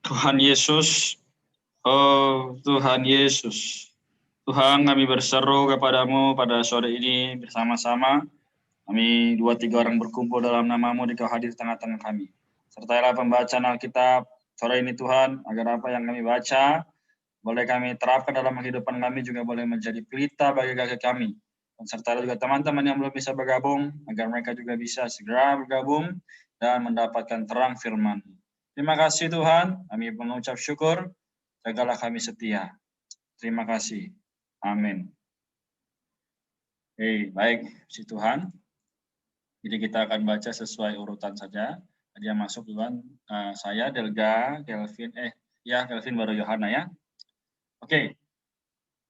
Tuhan Yesus, oh Tuhan Yesus, Tuhan kami berseru kepadamu pada sore ini bersama-sama. Kami 2-3 orang berkumpul dalam namamu, Dikau hadir di tengah-tengah kami. Sertailah pembacaan Alkitab sore ini Tuhan, agar apa yang kami baca boleh kami terapkan dalam kehidupan kami, juga boleh menjadi pelita bagi kaki kami. Dan serta juga teman-teman yang belum bisa bergabung, agar mereka juga bisa segera bergabung dan mendapatkan terang firman. Terima kasih Tuhan, kami mengucap syukur, jagalah kami setia. Terima kasih. Amin. Baik, puji Tuhan. Jadi kita akan baca sesuai urutan saja. Tadi yang masuk Tuhan, saya, Delga, Kelvin, Kelvin baru Yohana ya. Oke,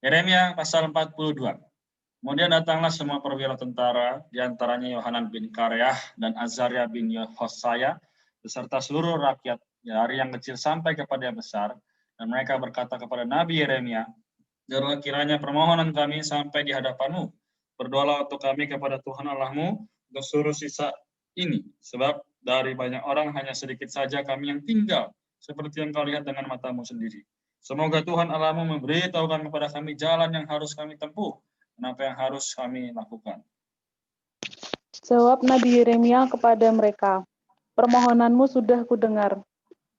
Yeremia pasal 42. Kemudian datanglah semua perwira tentara, diantaranya Yohanan bin Kareah dan Azaria bin Hosaya, beserta seluruh rakyat, dari yang kecil sampai kepada yang besar, dan mereka berkata kepada Nabi Yeremia, "Dengarlah kiranya permohonan kami sampai di hadapanmu. Berdoalah untuk kami kepada Tuhan Allahmu untuk seluruh sisa ini, sebab dari banyak orang hanya sedikit saja kami yang tinggal, seperti yang kau lihat dengan matamu sendiri. Semoga Tuhan Allahmu memberitahukan kepada kami jalan yang harus kami tempuh, dan apa yang harus kami lakukan." Jawab Nabi Yeremia kepada mereka, "Permohonanmu sudah kudengar.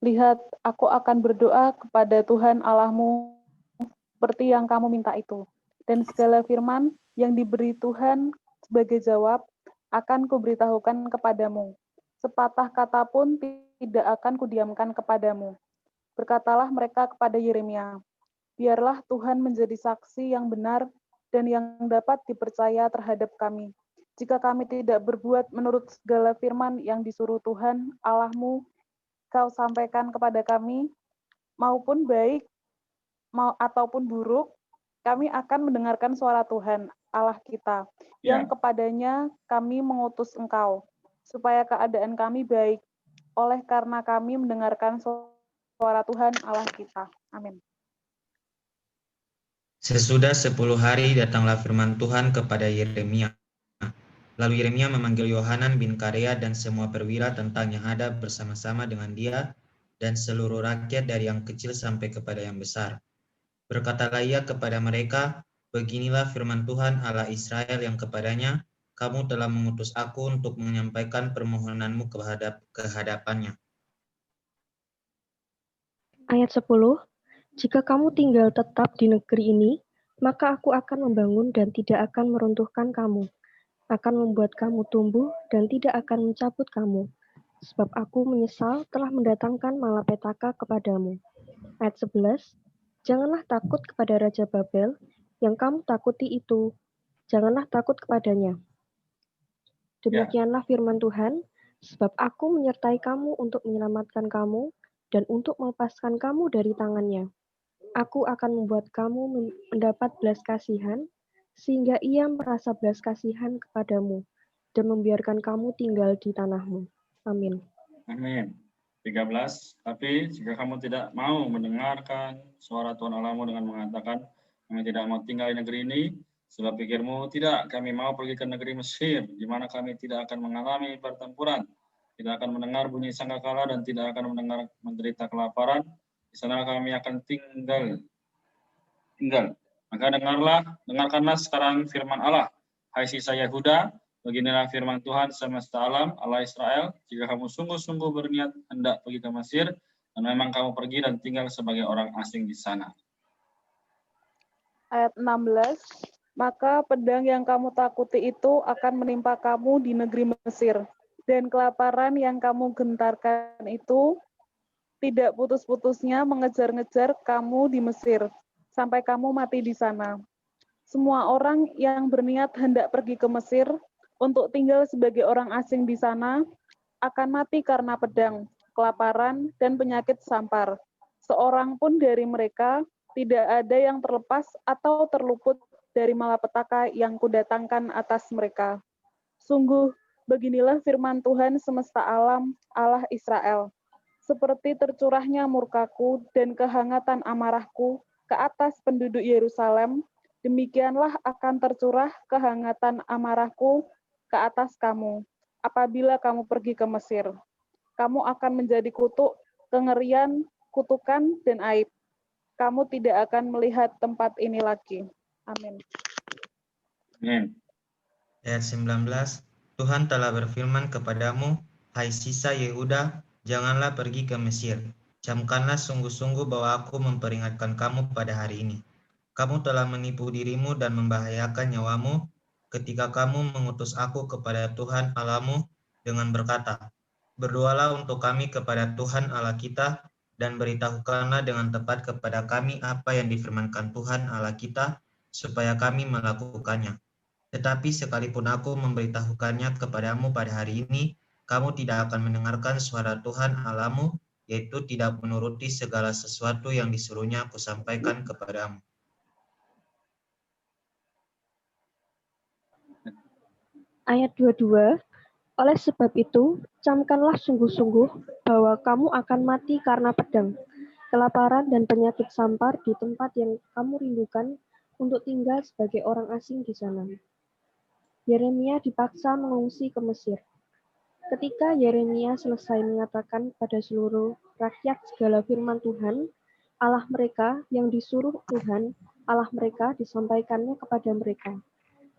Lihat, aku akan berdoa kepada Tuhan Allahmu seperti yang kamu minta itu. Dan segala firman yang diberi Tuhan sebagai jawab akan kuberitahukan kepadamu. Sepatah kata pun tidak akan kudiamkan kepadamu." Berkatalah mereka kepada Yeremia, "Biarlah Tuhan menjadi saksi yang benar dan yang dapat dipercaya terhadap kami. Jika kami tidak berbuat menurut segala firman yang disuruh Tuhan Allahmu kau sampaikan kepada kami, maupun baik ataupun buruk, kami akan mendengarkan suara Tuhan Allah kita, yang kepadanya kami mengutus engkau, supaya keadaan kami baik, oleh karena kami mendengarkan suara Tuhan Allah kita." Amin. Sesudah 10 hari datanglah firman Tuhan kepada Yeremia. Lalu Yeremia memanggil Yohanan bin Karea dan semua perwira tentang yang ada bersama-sama dengan dia dan seluruh rakyat dari yang kecil sampai kepada yang besar. Berkatalah ia kepada mereka, "Beginilah firman Tuhan Allah Israel yang kepadanya, kamu telah mengutus aku untuk menyampaikan permohonanmu kehadapannya." Ayat 10, "Jika kamu tinggal tetap di negeri ini, maka aku akan membangun dan tidak akan meruntuhkan kamu, akan membuat kamu tumbuh dan tidak akan mencabut kamu, sebab aku menyesal telah mendatangkan malapetaka kepadamu." Ayat 11, "Janganlah takut kepada Raja Babel, yang kamu takuti itu, janganlah takut kepadanya. Demikianlah firman Tuhan, sebab aku menyertai kamu untuk menyelamatkan kamu dan untuk melepaskan kamu dari tangannya. Aku akan membuat kamu mendapat belas kasihan, sehingga ia merasa belas kasihan kepadamu, dan membiarkan kamu tinggal di tanahmu." Amin. Amin. 13, "Tapi jika kamu tidak mau mendengarkan suara Tuhan Allahmu dengan mengatakan, kami tidak mau tinggal di negeri ini, sebab pikirmu, tidak, kami mau pergi ke negeri Mesir, di mana kami tidak akan mengalami pertempuran, tidak akan mendengar bunyi sangkakala dan tidak akan mendengar menderita kelaparan, di sana kami akan tinggal. Maka dengarkanlah sekarang firman Allah, hai sisa Yehuda, beginilah firman Tuhan semesta alam, Allah Israel, jika kamu sungguh-sungguh berniat hendak pergi ke Mesir, dan memang kamu pergi dan tinggal sebagai orang asing di sana." Ayat 16, "Maka pedang yang kamu takuti itu akan menimpa kamu di negeri Mesir, dan kelaparan yang kamu gentarkan itu tidak putus-putusnya mengejar-ngejar kamu di Mesir, sampai kamu mati di sana. Semua orang yang berniat hendak pergi ke Mesir untuk tinggal sebagai orang asing di sana akan mati karena pedang, kelaparan, dan penyakit sampar. Seorang pun dari mereka tidak ada yang terlepas atau terluput dari malapetaka yang kudatangkan atas mereka. Sungguh, beginilah firman Tuhan semesta alam, Allah Israel. Seperti tercurahnya murkaku dan kehangatan amarahku ke atas penduduk Yerusalem, demikianlah akan tercurah kehangatan amarahku ke atas kamu, apabila kamu pergi ke Mesir. Kamu akan menjadi kutuk, kengerian, kutukan dan aib. Kamu tidak akan melihat tempat ini lagi. Amin. Amin. Ayat 19, Tuhan telah berfirman kepadamu, hai sisa Yehuda, janganlah pergi ke Mesir. Camkanlah sungguh-sungguh bahwa aku memperingatkan kamu pada hari ini. Kamu telah menipu dirimu dan membahayakan nyawamu ketika kamu mengutus aku kepada Tuhan Allahmu dengan berkata, berdoalah untuk kami kepada Tuhan Allah kita dan beritahukanlah dengan tepat kepada kami apa yang difirmankan Tuhan Allah kita supaya kami melakukannya. Tetapi sekalipun aku memberitahukannya kepadamu pada hari ini, kamu tidak akan mendengarkan suara Tuhan Allahmu, yaitu tidak menuruti segala sesuatu yang disuruhnya aku sampaikan kepadamu. Ayat 22, oleh sebab itu, camkanlah sungguh-sungguh bahwa kamu akan mati karena pedang, kelaparan dan penyakit sampar di tempat yang kamu rindukan untuk tinggal sebagai orang asing di sana. Yeremia dipaksa mengungsi ke Mesir. Ketika Yeremia selesai mengatakan pada seluruh rakyat segala firman Tuhan, Allah mereka yang disuruh Tuhan, Allah mereka disampaikannya kepada mereka,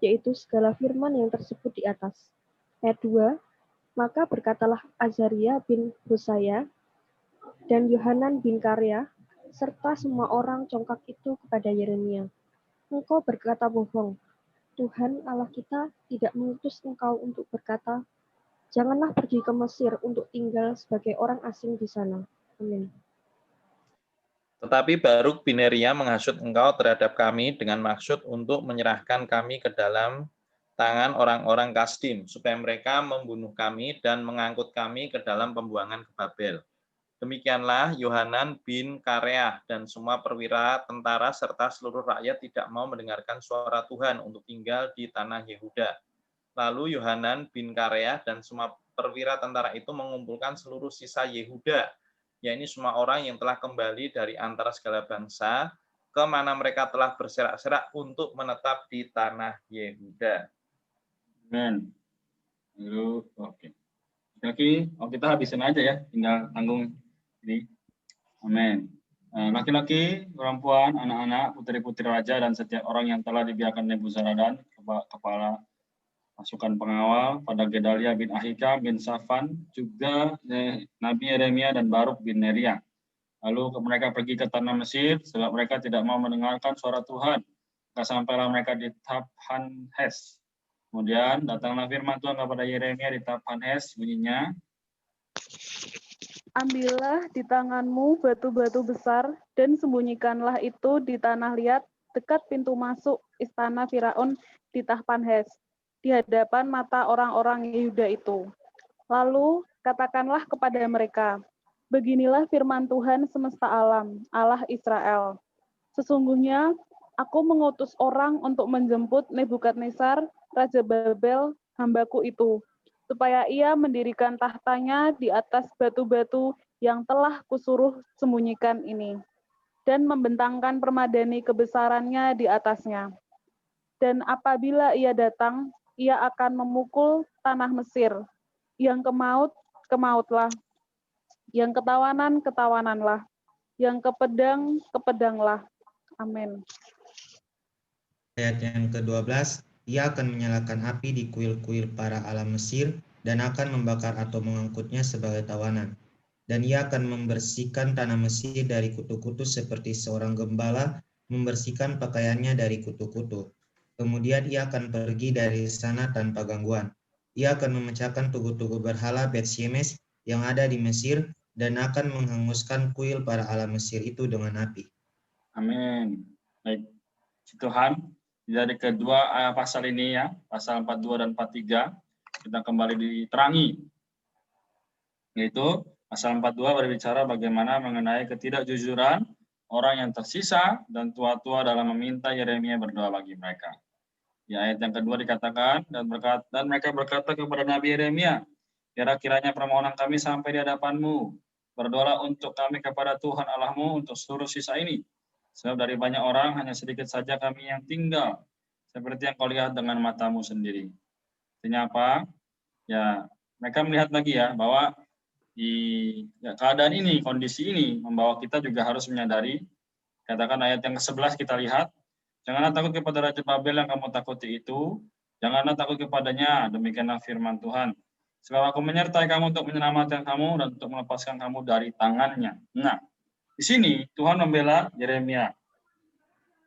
yaitu segala firman yang tersebut di atas. Ayat 2, maka berkatalah Azaria bin Hosaya dan Yohanan bin Kareah, serta semua orang congkak itu kepada Yeremia, engkau berkata bohong. Tuhan Allah kita tidak mengutus engkau untuk berkata, janganlah pergi ke Mesir untuk tinggal sebagai orang asing di sana. Amin. Tetapi Baruk bin Neria menghasut engkau terhadap kami dengan maksud untuk menyerahkan kami ke dalam tangan orang-orang Kasdim, supaya mereka membunuh kami dan mengangkut kami ke dalam pembuangan ke Babel. Demikianlah Yohanan bin Kareah dan semua perwira tentara serta seluruh rakyat tidak mau mendengarkan suara Tuhan untuk tinggal di tanah Yehuda. Lalu Yohanan bin Kareah dan semua perwira tentara itu mengumpulkan seluruh sisa Yehuda, yakni semua orang yang telah kembali dari antara segala bangsa, ke mana mereka telah berserak-serak untuk menetap di tanah Yehuda. Amin. Lalu, oke. Lagi, kita habisin aja ya, tinggal tanggung ini. Amin. Laki-laki, perempuan, anak-anak, putri-putri raja, dan setiap orang yang telah dibiarkan Nebuzaradan, kepala pasukan pengawal, pada Gedalia bin Ahikam bin Safan, juga Nabi Yeremia dan Baruk bin Neria. Lalu mereka pergi ke tanah Mesir, sebab mereka tidak mau mendengarkan suara Tuhan. Maka sampailah mereka di Tahpanhes. Kemudian datanglah firman Tuhan kepada Yeremia di Tahpanhes, bunyinya, Ambillah di tanganmu batu-batu besar dan sembunyikanlah itu di tanah liat dekat pintu masuk istana Firaun di Tahpanhes, di hadapan mata orang-orang Yehuda itu. Lalu katakanlah kepada mereka, beginilah firman Tuhan semesta alam, Allah Israel. Sesungguhnya aku mengutus orang untuk menjemput Nebukadnezar, Raja Babel, hambaku itu, supaya ia mendirikan tahtanya di atas batu-batu yang telah kusuruh sembunyikan ini, dan membentangkan permadani kebesarannya di atasnya. Dan apabila ia datang, ia akan memukul tanah Mesir, yang kemaut, kemautlah, yang ketawanan, ketawananlah, yang kepedang, kepedanglah. Amin. Ayat yang ke-12, ia akan menyalakan api di kuil-kuil para ala Mesir dan akan membakar atau mengangkutnya sebagai tawanan. Dan ia akan membersihkan tanah Mesir dari kutu-kutu seperti seorang gembala membersihkan pakaiannya dari kutu-kutu. Kemudian ia akan pergi dari sana tanpa gangguan. Ia akan memecahkan tugu-tugu berhala Bet-Shemesh yang ada di Mesir dan akan menghanguskan kuil para ala Mesir itu dengan api. amin. Baik, Tuhan, dari kedua pasal ini ya, pasal 42 dan 43, kita kembali diterangi. Yaitu, pasal 42 berbicara bagaimana mengenai ketidakjujuran orang yang tersisa dan tua-tua dalam meminta Yeremia berdoa bagi mereka. Di ayat yang kedua dikatakan, dan mereka berkata kepada Nabi Yeremia, kira-kiranya permohonan kami sampai di hadapanmu. Berdoalah untuk kami kepada Tuhan Allahmu untuk seluruh sisa ini. Sebab dari banyak orang hanya sedikit saja kami yang tinggal, seperti yang kau lihat dengan matamu sendiri. Artinya apa? Ya, mereka melihat lagi ya, bahwa keadaan ini, kondisi ini membawa kita juga harus menyadari, katakan ayat yang ke-11 kita lihat, janganlah takut kepada Raja Babel yang kamu takuti itu, janganlah takut kepadanya, demikianlah firman Tuhan. Sebab aku menyertai kamu untuk menyelamatkan kamu dan untuk melepaskan kamu dari tangannya. Nah, di sini Tuhan membela Yeremia.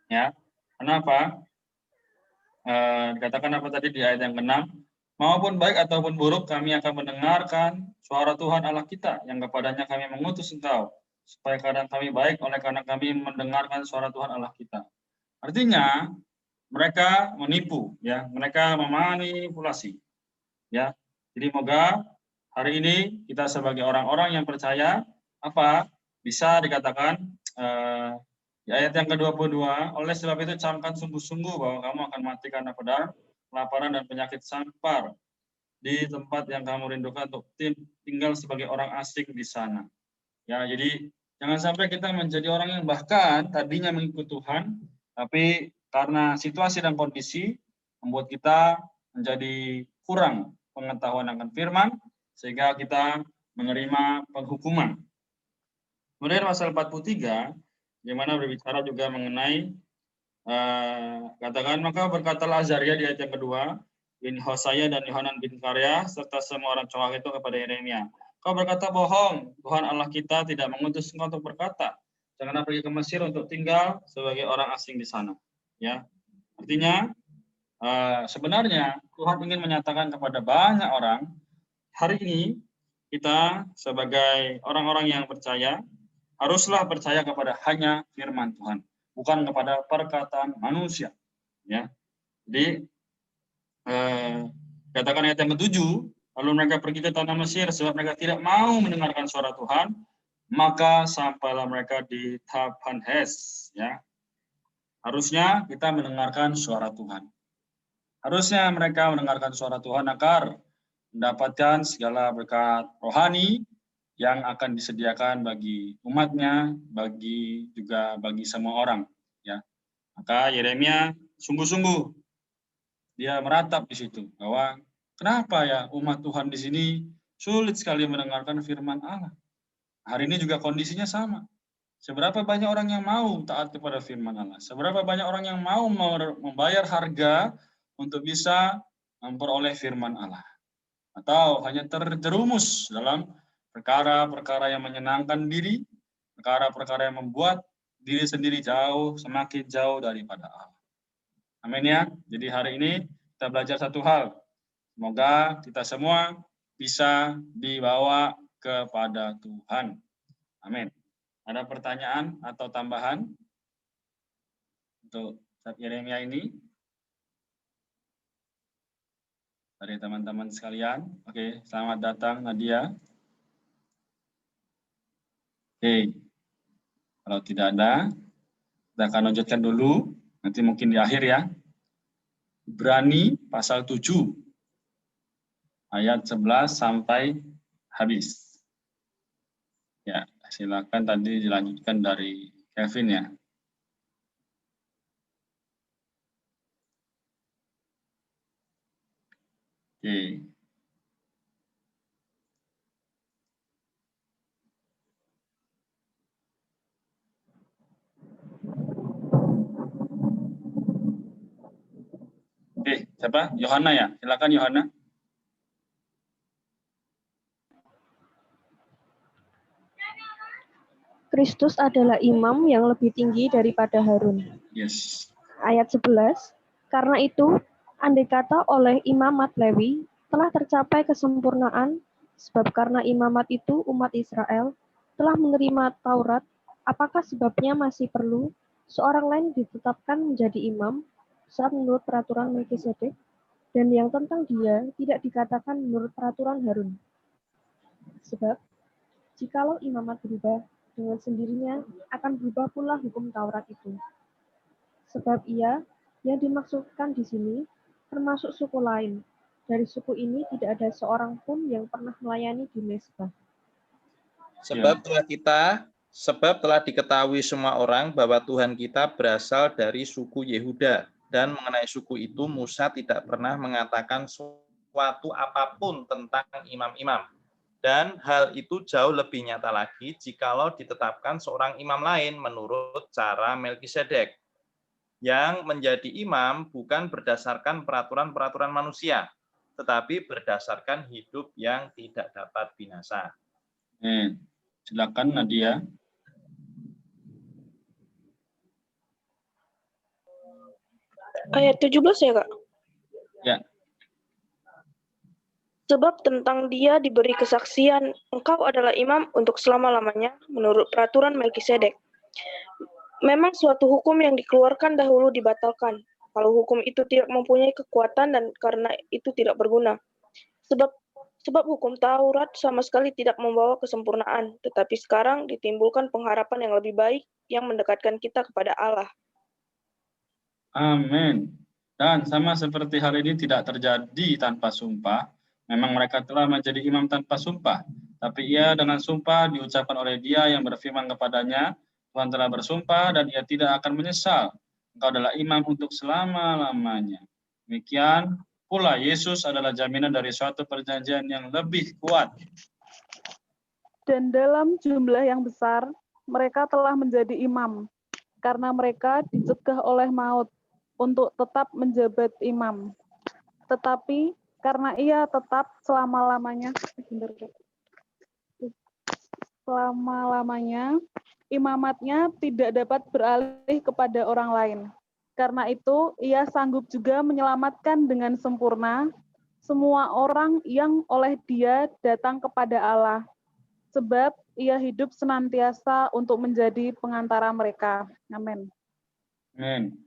Ya, kenapa? Dikatakan apa tadi di ayat yang ke-6? Maupun baik ataupun buruk, kami akan mendengarkan suara Tuhan Allah kita, yang kepadanya kami mengutus engkau, supaya keadaan kami baik oleh karena kami mendengarkan suara Tuhan Allah kita. Artinya, mereka menipu, ya, mereka memanipulasi, ya. Jadi moga hari ini kita sebagai orang-orang yang percaya bisa dikatakan di ayat yang ke-22, oleh sebab itu camkan sungguh-sungguh bahwa kamu akan mati karena pedang, kelaparan dan penyakit sampar di tempat yang kamu rindukan untuk tinggal sebagai orang asing di sana. Ya, jadi jangan sampai kita menjadi orang yang bahkan tadinya mengikut Tuhan, tapi karena situasi dan kondisi membuat kita menjadi kurang pengetahuan akan firman, sehingga kita menerima penghukuman. Kemudian pasal 43, di mana berbicara juga mengenai, katakan, maka berkatalah Azaria di ayat yang kedua, bin Hosaya dan Yohanan bin Kareah, serta semua orang cowok itu kepada Yeremia. Kau berkata bohong, Tuhan Allah kita tidak mengutus engkau untuk berkata, janganlah pergi ke Mesir untuk tinggal sebagai orang asing di sana. Ya, artinya sebenarnya Tuhan ingin menyatakan kepada banyak orang, hari ini kita sebagai orang-orang yang percaya, haruslah percaya kepada hanya firman Tuhan, bukan kepada perkataan manusia. Ya, jadi katakan ayat yang ke-7, lalu mereka pergi ke tanah Mesir sebab mereka tidak mau mendengarkan suara Tuhan, maka sampailah mereka di Tahpanhes. Ya, harusnya kita mendengarkan suara Tuhan. Harusnya mereka mendengarkan suara Tuhan agar mendapatkan segala berkat rohani yang akan disediakan bagi umatnya, bagi semua orang. Ya, maka Yeremia sungguh-sungguh dia meratap di situ bahwa kenapa ya umat Tuhan di sini sulit sekali mendengarkan firman Allah. Hari ini juga kondisinya sama. Seberapa banyak orang yang mau taat kepada firman Allah? Seberapa banyak orang yang mau membayar harga untuk bisa memperoleh firman Allah? Atau hanya terjerumus dalam perkara-perkara yang menyenangkan diri, perkara-perkara yang membuat diri sendiri semakin jauh daripada Allah. Amin ya. Jadi hari ini kita belajar satu hal. Semoga kita semua bisa dibawa kepada Tuhan. Amin. Ada pertanyaan atau tambahan untuk Yeremia ini? Dari teman-teman sekalian. Oke, selamat datang Nadia. Oke. Kalau tidak ada, kita akan lanjutkan dulu. Nanti mungkin di akhir ya. Ibrani pasal 7 ayat 11 sampai habis. Ya, silakan tadi dilanjutkan dari Kevin ya. Oke. Oke, siapa? Yohana ya? Silakan Yohana. Kristus adalah imam yang lebih tinggi daripada Harun. Yes. Ayat 11, karena itu, andai kata oleh imamat Lewi telah tercapai kesempurnaan, sebab karena imamat itu umat Israel telah menerima Taurat, apakah sebabnya masih perlu seorang lain ditetapkan menjadi imam saat menurut peraturan Melkisedek, dan yang tentang dia tidak dikatakan menurut peraturan Harun. Sebab, jikalau imamat berubah, dengan sendirinya akan berubah pula hukum Taurat itu. Sebab ia yang dimaksudkan di sini termasuk suku lain. Dari suku ini tidak ada seorang pun yang pernah melayani di mezbah. Sebab telah diketahui semua orang bahwa Tuhan kita berasal dari suku Yehuda, dan mengenai suku itu Musa tidak pernah mengatakan suatu apapun tentang imam-imam. Dan hal itu jauh lebih nyata lagi jikalau ditetapkan seorang imam lain menurut cara Melkisedek, yang menjadi imam bukan berdasarkan peraturan-peraturan manusia, tetapi berdasarkan hidup yang tidak dapat binasa. Silakan Nadia. Ayat 17 ya, Kak? Ya. Sebab tentang dia diberi kesaksian, engkau adalah imam untuk selama-lamanya menurut peraturan Melkisedek. Memang suatu hukum yang dikeluarkan dahulu dibatalkan, kalau hukum itu tidak mempunyai kekuatan dan karena itu tidak berguna. Sebab hukum Taurat sama sekali tidak membawa kesempurnaan, tetapi sekarang ditimbulkan pengharapan yang lebih baik yang mendekatkan kita kepada Allah. Amin. Dan sama seperti hal ini tidak terjadi tanpa sumpah, memang mereka telah menjadi imam tanpa sumpah, tapi ia dengan sumpah diucapkan oleh Dia yang berfirman kepadanya, Tuhan telah bersumpah dan ia tidak akan menyesal. Engkau adalah imam untuk selama-lamanya. Demikian pula Yesus adalah jaminan dari suatu perjanjian yang lebih kuat. Dan dalam jumlah yang besar, mereka telah menjadi imam, karena mereka dicegah oleh maut untuk tetap menjabat imam. Tetapi karena ia tetap selama-lamanya, imamatnya tidak dapat beralih kepada orang lain. Karena itu, ia sanggup juga menyelamatkan dengan sempurna semua orang yang oleh Dia datang kepada Allah, sebab ia hidup senantiasa untuk menjadi pengantara mereka. Amin. Amin.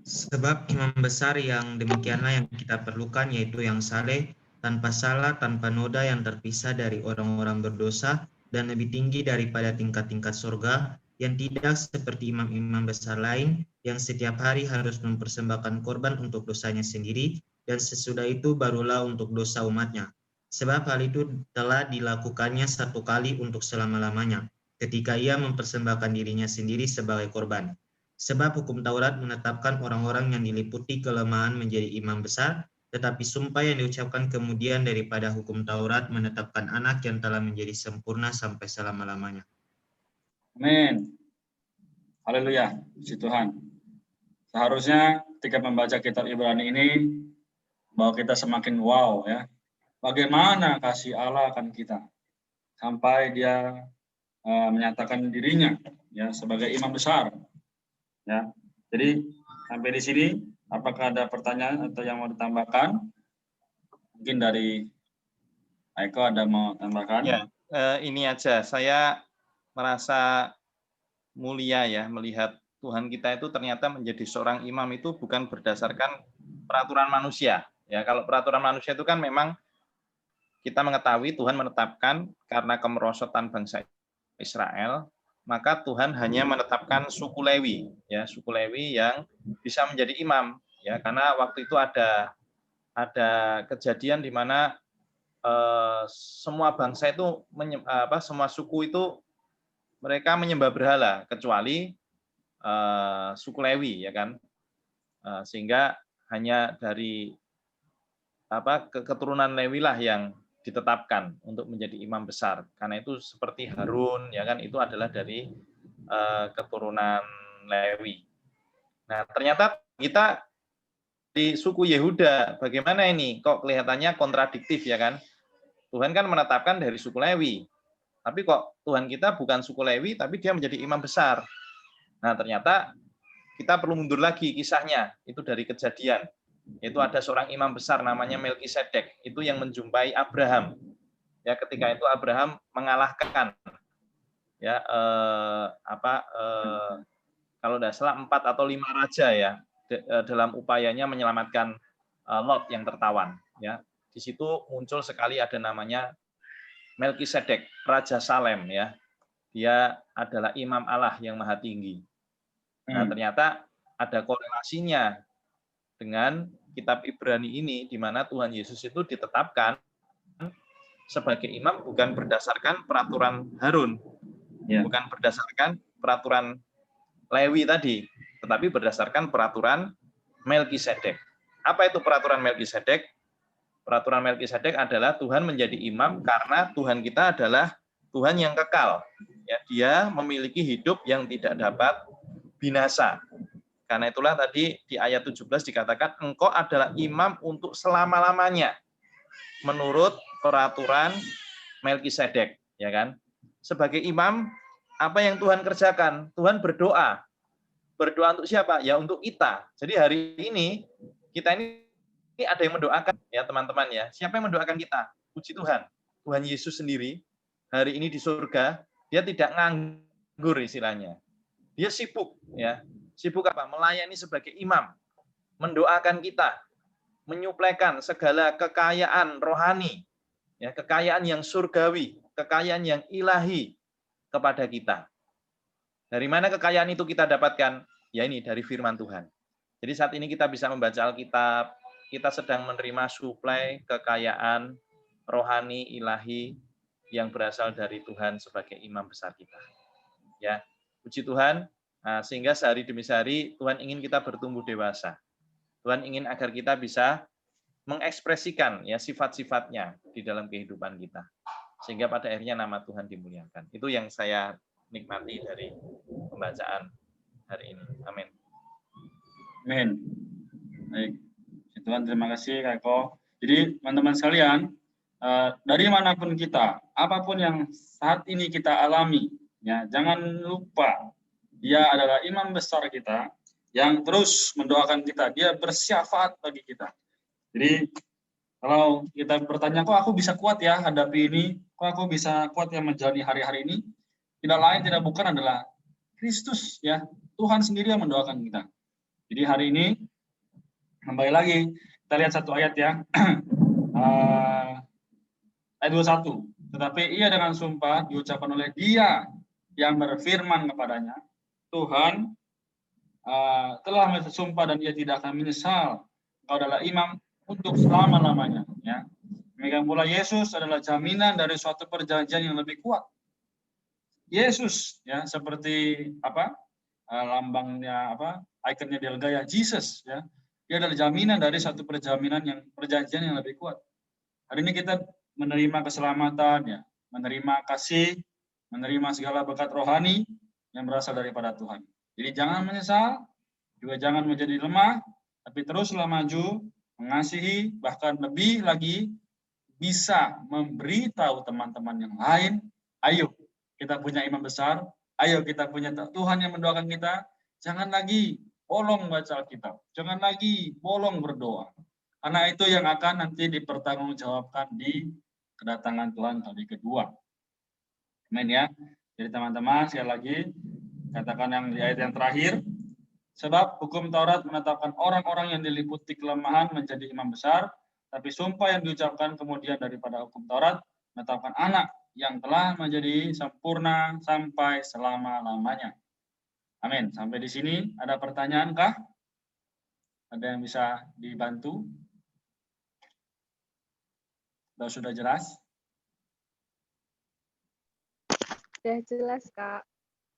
Sebab imam besar yang demikianlah yang kita perlukan, yaitu yang saleh, tanpa salah, tanpa noda, yang terpisah dari orang-orang berdosa, dan lebih tinggi daripada tingkat-tingkat surga, yang tidak seperti imam-imam besar lain, yang setiap hari harus mempersembahkan korban untuk dosanya sendiri, dan sesudah itu barulah untuk dosa umatnya. Sebab hal itu telah dilakukannya satu kali untuk selama-lamanya, ketika ia mempersembahkan dirinya sendiri sebagai korban. Sebab hukum Taurat menetapkan orang-orang yang diliputi kelemahan menjadi imam besar, tetapi sumpah yang diucapkan kemudian daripada hukum Taurat menetapkan anak yang telah menjadi sempurna sampai selama-lamanya. Amin. Haleluya, puji Tuhan. Seharusnya ketika membaca kitab Ibrani ini, bahwa kita semakin wow ya. Bagaimana kasih Allah akan kita sampai Dia menyatakan dirinya ya sebagai imam besar. Ya. Jadi sampai di sini, apakah ada pertanyaan atau yang mau ditambahkan? Mungkin dari Aiko ada mau tambahkan? Ya, ini aja. Saya merasa mulia ya melihat Tuhan kita itu ternyata menjadi seorang imam itu bukan berdasarkan peraturan manusia. Ya, kalau peraturan manusia itu kan memang kita mengetahui Tuhan menetapkan karena kemerosotan bangsa Israel, maka Tuhan hanya menetapkan suku Lewi, ya suku Lewi yang bisa menjadi imam, ya karena waktu itu ada kejadian di mana semua bangsa itu semua suku itu mereka menyembah berhala kecuali suku Lewi, ya kan, sehingga hanya dari keturunan Lewi lah yang ditetapkan untuk menjadi imam besar. Karena itu seperti Harun, ya kan, itu adalah dari keturunan Lewi. Nah, ternyata kita di suku Yehuda, bagaimana ini? Kok kelihatannya kontradiktif, ya kan? Tuhan kan menetapkan dari suku Lewi. Tapi kok Tuhan kita bukan suku Lewi, tapi dia menjadi imam besar. Nah, ternyata kita perlu mundur lagi kisahnya. Itu dari Kejadian. Itu ada seorang imam besar namanya Melkisedek, itu yang menjumpai Abraham. Ya, ketika itu Abraham mengalahkan ya kalau tidak salah 4 atau 5 raja ya dalam upayanya menyelamatkan Lot yang tertawan, ya. Di situ muncul sekali ada namanya Melkisedek, Raja Salem, ya. Dia adalah imam Allah yang maha tinggi. Nah, ternyata ada korelasinya dengan kitab Ibrani ini, di mana Tuhan Yesus itu ditetapkan sebagai imam bukan berdasarkan peraturan Harun, bukan berdasarkan peraturan Lewi tadi, tetapi berdasarkan peraturan Melkisedek. Apa itu peraturan Melkisedek? Peraturan Melkisedek adalah Tuhan menjadi imam karena Tuhan kita adalah Tuhan yang kekal. Ya, dia memiliki hidup yang tidak dapat binasa. Karena itulah tadi di ayat 17 dikatakan engkau adalah imam untuk selama-lamanya menurut peraturan Melkisedek, ya kan? Sebagai imam, apa yang Tuhan kerjakan? Tuhan berdoa. Berdoa untuk siapa? Ya untuk kita. Jadi hari ini kita ini ada yang mendoakan ya teman-teman ya. Siapa yang mendoakan kita? Puji Tuhan. Tuhan Yesus sendiri hari ini di surga, dia tidak nganggur istilahnya. Dia sibuk ya. Sibuk apa? Melayani sebagai imam. Mendoakan kita, menyuplaikan segala kekayaan rohani, ya, kekayaan yang surgawi, kekayaan yang ilahi kepada kita. Dari mana kekayaan itu kita dapatkan? Ya ini dari firman Tuhan. Jadi saat ini kita bisa membaca Alkitab, kita sedang menerima suplai kekayaan rohani ilahi yang berasal dari Tuhan sebagai imam besar kita. Ya, puji Tuhan. Nah, sehingga sehari demi sehari Tuhan ingin kita bertumbuh dewasa. Tuhan ingin agar kita bisa mengekspresikan ya sifat-sifatnya di dalam kehidupan kita. Sehingga pada akhirnya nama Tuhan dimuliakan. Itu yang saya nikmati dari pembacaan hari ini. Amin. Amin. Baik. Tuhan, terima kasih Kak Eko. Jadi teman-teman sekalian, dari manapun kita, apapun yang saat ini kita alami, ya jangan lupa dia adalah imam besar kita yang terus mendoakan kita. Dia bersyafaat bagi kita. Jadi kalau kita bertanya, kok aku bisa kuat ya hadapi ini? Kok aku bisa kuat ya menjalani hari-hari ini? Tidak lain, tidak bukan adalah Kristus ya. Tuhan sendiri yang mendoakan kita. Jadi hari ini kembali lagi kita lihat satu ayat ya. Ayat 21. Tetapi ia dengan sumpah diucapkan oleh dia yang berfirman kepadanya, Tuhan telah bersumpah dan ia tidak akan menyesal. Engkau adalah imam untuk selama-lamanya. Ya. Demikian pula Yesus adalah jaminan dari suatu perjanjian yang lebih kuat. Yesus ya seperti apa lambangnya apa ikonnya Delga ya Jesus ya. Dia adalah jaminan dari satu perjanjian yang lebih kuat. Hari ini kita menerima keselamatan ya, menerima kasih, menerima segala berkat rohani yang berasal daripada Tuhan. Jadi jangan menyesal, juga jangan menjadi lemah, tapi teruslah maju, mengasihi, bahkan lebih lagi bisa memberitahu teman-teman yang lain, ayo kita punya imam besar, ayo kita punya Tuhan yang mendoakan kita, jangan lagi bolong baca Alkitab, jangan lagi bolong berdoa. Karena itu yang akan nanti dipertanggungjawabkan di kedatangan Tuhan kali kedua. Amin ya. Jadi teman-teman sekali lagi katakan yang di ayat yang terakhir, sebab hukum Taurat menetapkan orang-orang yang diliputi kelemahan menjadi imam besar, tapi sumpah yang diucapkan kemudian daripada hukum Taurat menetapkan anak yang telah menjadi sempurna sampai selama-lamanya. Amin. Sampai di sini ada pertanyaan kah? Ada yang bisa dibantu? Sudah jelas? Sudah jelas, Kak.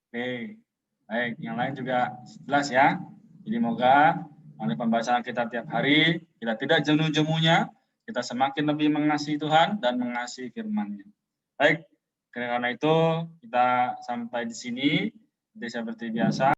Oke, baik. Yang lain juga jelas ya. Jadi moga oleh pembacaan kita tiap hari, kita tidak jenuh-jenuhnya, kita semakin lebih mengasihi Tuhan dan mengasihi firman-Nya. Baik, karena itu kita sampai di sini. Jadi seperti biasa.